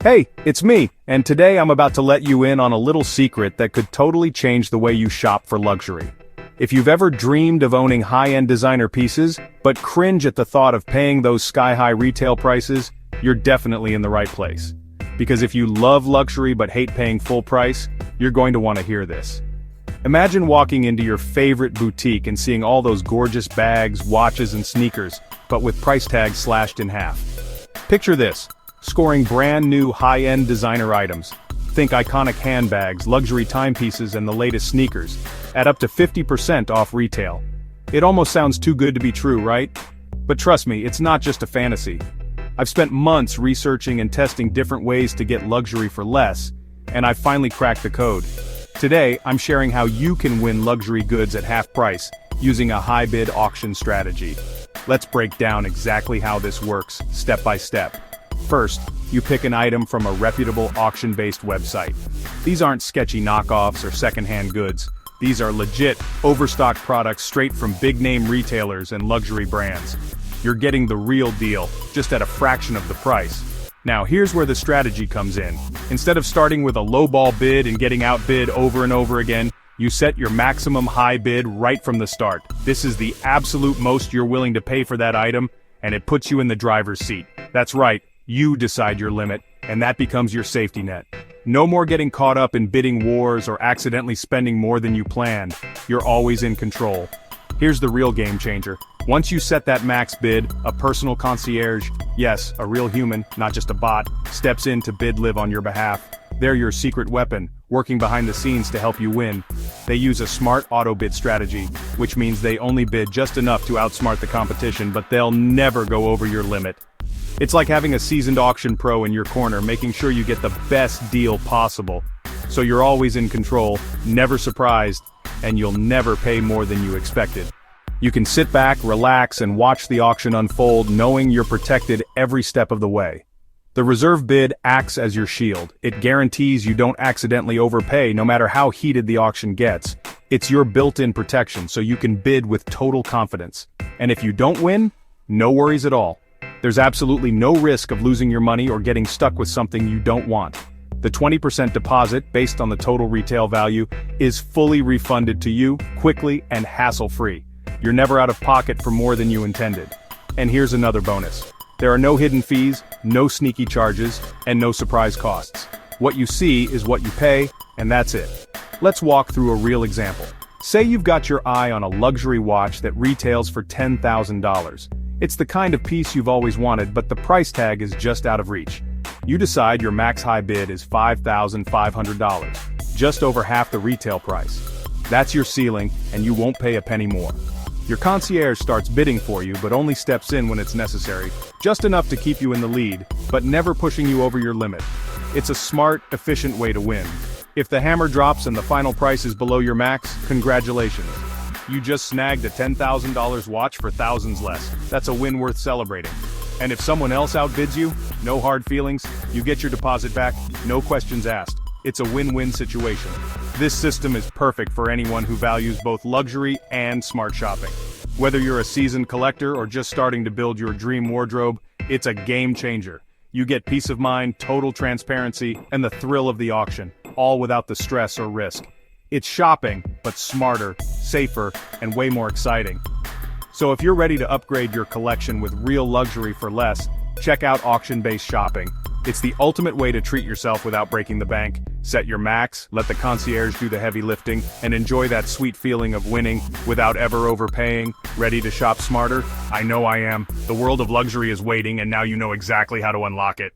Hey, it's me, and today I'm about to let you in on a little secret that could totally change the way you shop for luxury. If you've ever dreamed of owning high-end designer pieces, but cringe at the thought of paying those sky-high retail prices, you're definitely in the right place. Because if you love luxury but hate paying full price, you're going to want to hear this. Imagine walking into your favorite boutique and seeing all those gorgeous bags, watches and sneakers, but with price tags slashed in half. Picture this. Scoring brand new high-end designer items. Think iconic handbags, luxury timepieces and the latest sneakers, at up to 50% off retail. It almost sounds too good to be true, right? But trust me, it's not just a fantasy. I've spent months researching and testing different ways to get luxury for less, and I've finally cracked the code. Today, I'm sharing how you can win luxury goods at half price, using a high bid auction strategy. Let's break down exactly how this works, step by step. First, you pick an item from a reputable auction-based website. These aren't sketchy knockoffs or second-hand goods. These are legit, overstocked products straight from big-name retailers and luxury brands. You're getting the real deal, just at a fraction of the price. Now here's where the strategy comes in. Instead of starting with a lowball bid and getting outbid over and over again, you set your maximum high bid right from the start. This is the absolute most you're willing to pay for that item, and it puts you in the driver's seat. That's right. You decide your limit, and that becomes your safety net. No more getting caught up in bidding wars or accidentally spending more than you planned. You're always in control. Here's the real game changer. Once you set that max bid, a personal concierge, yes, a real human, not just a bot, steps in to bid live on your behalf. They're your secret weapon, working behind the scenes to help you win. They use a smart auto bid strategy, which means they only bid just enough to outsmart the competition, but they'll never go over your limit. It's like having a seasoned auction pro in your corner, making sure you get the best deal possible. So you're always in control, never surprised, and you'll never pay more than you expected. You can sit back, relax, and watch the auction unfold, knowing you're protected every step of the way. The reserve bid acts as your shield. It guarantees you don't accidentally overpay no matter how heated the auction gets. It's your built-in protection, so you can bid with total confidence. And if you don't win, no worries at all. There's absolutely no risk of losing your money or getting stuck with something you don't want. The 20% deposit, based on the total retail value, is fully refunded to you, quickly and hassle-free. You're never out of pocket for more than you intended. And here's another bonus. There are no hidden fees, no sneaky charges, and no surprise costs. What you see is what you pay, and that's it. Let's walk through a real example. Say you've got your eye on a luxury watch that retails for $10,000. It's the kind of piece you've always wanted, but the price tag is just out of reach. You decide your max high bid is $5,500, just over half the retail price. That's your ceiling, and you won't pay a penny more. Your concierge starts bidding for you, but only steps in when it's necessary, just enough to keep you in the lead, but never pushing you over your limit. It's a smart, efficient way to win. If the hammer drops and the final price is below your max, congratulations. You just snagged a $10,000 watch for thousands less. That's a win worth celebrating. And if someone else outbids you, no hard feelings, you get your deposit back, no questions asked. It's a win-win situation. This system is perfect for anyone who values both luxury and smart shopping. Whether you're a seasoned collector or just starting to build your dream wardrobe, it's a game changer. You get peace of mind, total transparency, and the thrill of the auction, all without the stress or risk. It's shopping, but smarter, safer, and way more exciting. So if you're ready to upgrade your collection with real luxury for less, check out auction-based shopping. It's the ultimate way to treat yourself without breaking the bank. Set your max, let the concierge do the heavy lifting, and enjoy that sweet feeling of winning without ever overpaying. Ready to shop smarter? I know I am. The world of luxury is waiting, and now you know exactly how to unlock it.